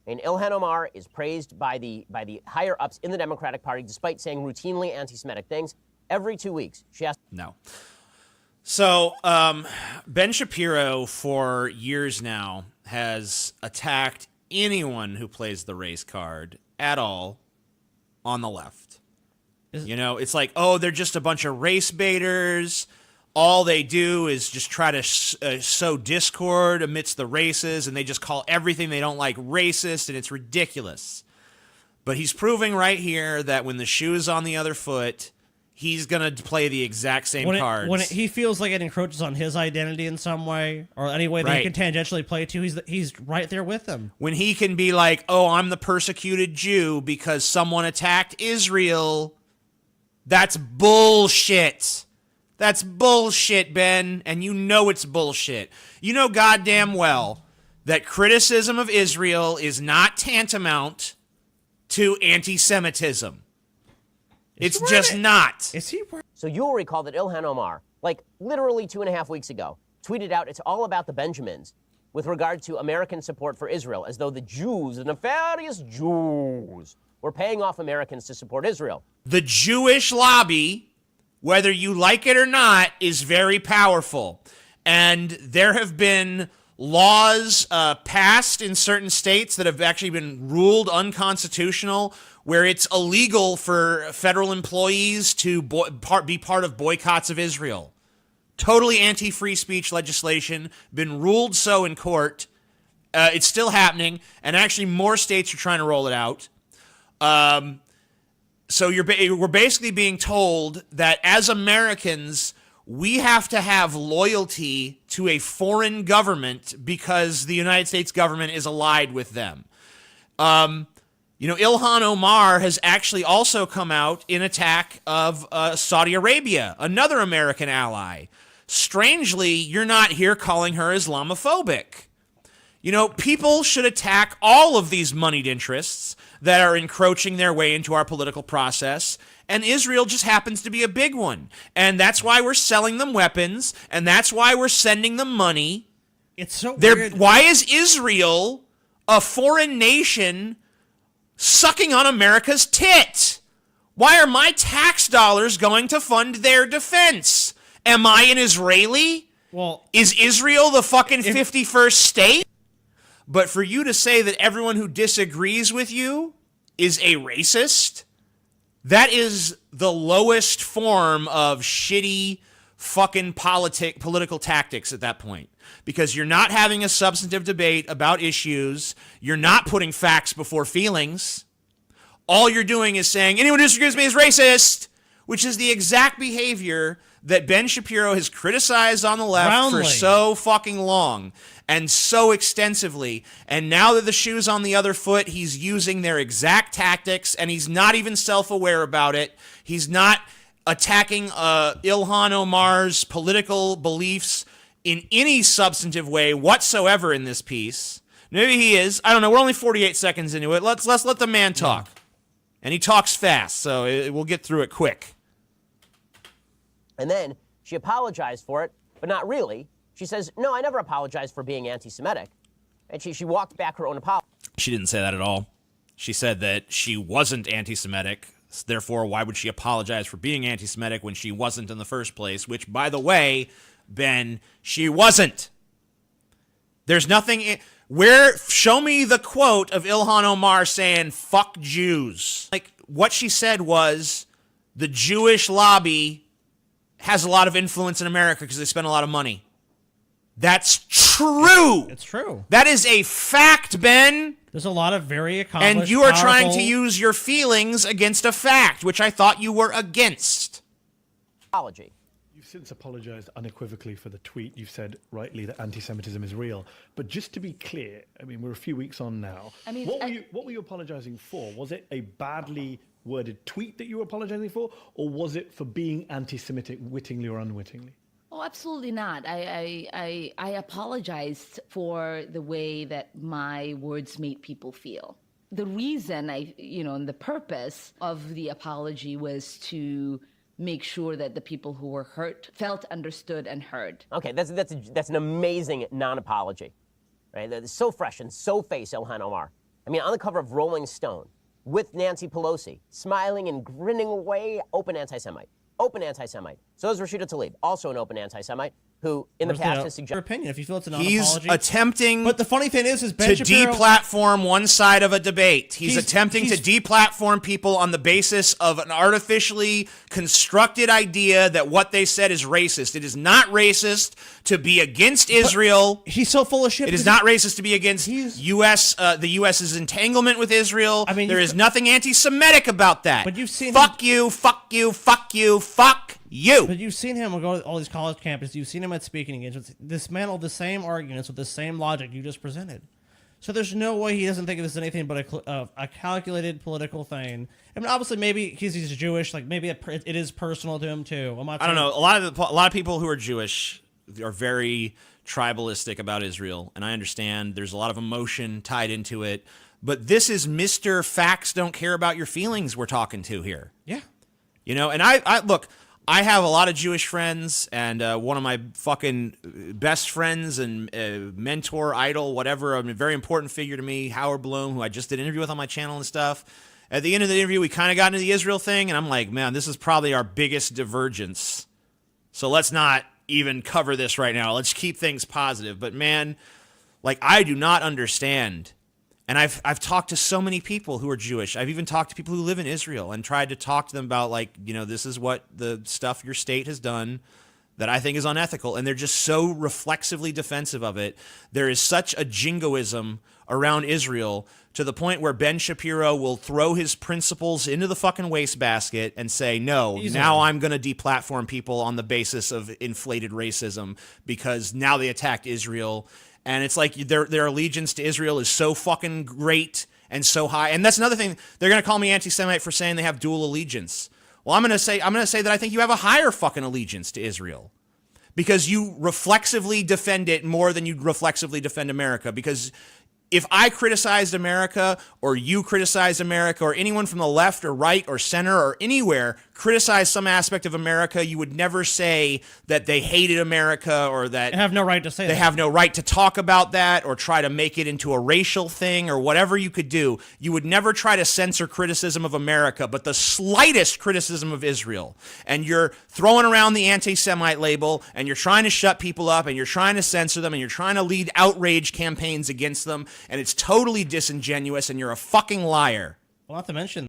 And Ilhan Omar is praised by the higher-ups in the Democratic Party, despite saying routinely anti-Semitic things. Every 2 weeks, she has... No. So, Ben Shapiro, for years now, has attacked anyone who plays the race card at all on the left. You know, it's like, oh, they're just a bunch of race baiters. All they do is just try to sow discord amidst the races, and they just call everything they don't like racist, and it's ridiculous. But he's proving right here that when the shoe is on the other foot, he's going to play the exact same cards. When he feels like it encroaches on his identity in some way, or any way that he can tangentially play to, he's right there with them. When he can be like, oh, I'm the persecuted Jew because someone attacked Israel, that's bullshit. That's bullshit, Ben, and you know it's bullshit. You know goddamn well that criticism of Israel is not tantamount to anti-Semitism. It's just not. Is he? So you'll recall that Ilhan Omar, like literally 2.5 weeks ago, tweeted out it's all about the Benjamins with regard to American support for Israel, as though the Jews, the nefarious Jews, were paying off Americans to support Israel. The Jewish lobby, whether you like it or not, is very powerful. And there have been laws passed in certain states that have actually been ruled unconstitutional, where it's illegal for federal employees to be part of boycotts of Israel. Totally anti-free speech legislation, been ruled so in court. It's still happening, and actually more states are trying to roll it out. So we're basically being told that as Americans, we have to have loyalty to a foreign government because the United States government is allied with them. You know, Ilhan Omar has actually also come out in attack of Saudi Arabia, another American ally. Strangely, you're not here calling her Islamophobic. You know, people should attack all of these moneyed interests that are encroaching their way into our political process, and Israel just happens to be a big one. And that's why we're selling them weapons, and that's why we're sending them money. It's so weird. Why is Israel, a foreign nation, sucking on America's tit? Why are my tax dollars going to fund their defense? Am I an Israeli? Well, is Israel the fucking 51st state? But for you to say that everyone who disagrees with you is a racist, that is the lowest form of shitty fucking political tactics at that point. Because you're not having a substantive debate about issues. You're not putting facts before feelings. All you're doing is saying, anyone who disagrees with me is racist, which is the exact behavior that Ben Shapiro has criticized on the left for so fucking long and so extensively. And now that the shoe's on the other foot, he's using their exact tactics, and he's not even self-aware about it. He's not attacking Ilhan Omar's political beliefs in any substantive way whatsoever in this piece. Maybe he is. I don't know. We're only 48 seconds into it. Let's let the man talk. And he talks fast, so we'll get through it quick. And then she apologized for it, but not really. She says, no, I never apologized for being anti-Semitic. And she walked back her own apology. She didn't say that at all. She said that she wasn't anti-Semitic. Therefore, why would she apologize for being anti-Semitic when she wasn't in the first place? Which, by the way, Ben, she wasn't. There's nothing... show me the quote of Ilhan Omar saying, fuck Jews. Like, what she said was, the Jewish lobby has a lot of influence in America because they spend a lot of money. That's true. It's true. That is a fact, Ben. There's a lot of very accomplished, and you are trying to use your feelings against a fact, which I thought you were against. Apology. You've since apologized unequivocally for the tweet. You've said rightly that anti-Semitism is real. But just to be clear, I mean, we're a few weeks on now. I mean, what were you apologizing for? Was it a badly worded tweet that you were apologizing for, or was it for being anti-Semitic wittingly or unwittingly? Oh, absolutely not. I apologized for the way that my words made people feel. The reason and the purpose of the apology was to make sure that the people who were hurt felt understood and heard. Okay, that's an amazing non-apology, right? That's so fresh and so face Ilhan Omar. I mean, on the cover of Rolling Stone with Nancy Pelosi, smiling and grinning away, open anti-Semite. Open anti-Semite. So is Rashida Tlaib, also an open anti-Semite, who in the past has suggested... Your opinion, if you feel it's a He's non-apology. attempting But the funny thing is Ben to Shapiro... deplatform one side of a debate. He's attempting to deplatform people on the basis of an artificially constructed idea that what they said is racist. It is not racist to be against Israel. But he's so full of shit. It is not racist to be against the U.S.'s entanglement with Israel. I mean, there is nothing anti-Semitic about that. But you've seen fuck you, fuck you, fuck you, fuck you. But you've seen him go to all these college campuses. You've seen him at speaking engagements. Dismantle the same arguments with the same logic you just presented. So there's no way he doesn't think of this as anything but a calculated political thing. I mean, obviously, maybe he's Jewish. Like maybe it is personal to him too. I don't know. A lot of people who are Jewish are very tribalistic about Israel, and I understand there's a lot of emotion tied into it. But this is Mr. Facts don't care about your feelings we're talking to here. Yeah. You know, and I look, I have a lot of Jewish friends, and one of my fucking best friends and mentor, idol, whatever, a very important figure to me, Howard Bloom, who I just did an interview with on my channel and stuff. At the end of the interview, we kind of got into the Israel thing, and I'm like, man, this is probably our biggest divergence. So let's not even cover this right now. Let's keep things positive. But man, like, I do not understand. And I've talked to so many people who are Jewish. I've even talked to people who live in Israel and tried to talk to them about, like, you know, this is what the stuff your state has done that I think is unethical. And they're just so reflexively defensive of it. There is such a jingoism around Israel to the point where Ben Shapiro will throw his principles into the fucking wastebasket and say, no, now I'm going to deplatform people on the basis of inflated racism because now they attacked Israel. And it's like their allegiance to Israel is so fucking great and so high. And that's another thing. They're going to call me anti-Semite for saying they have dual allegiance. Well, I'm going to say that I think you have a higher fucking allegiance to Israel because you reflexively defend it more than you'd reflexively defend America. Because if I criticized America or you criticized America or anyone from the left or right or center or anywhere criticized some aspect of America, you would never say that they hated America or that they have no right to say they that. have no right to talk about that or try to make it into a racial thing or whatever you could do. You would never try to censor criticism of America, but the slightest criticism of Israel. And you're throwing around the anti-Semite label and you're trying to shut people up and you're trying to censor them and you're trying to lead outrage campaigns against them. And it's totally disingenuous and you're a fucking liar. Well, not to mention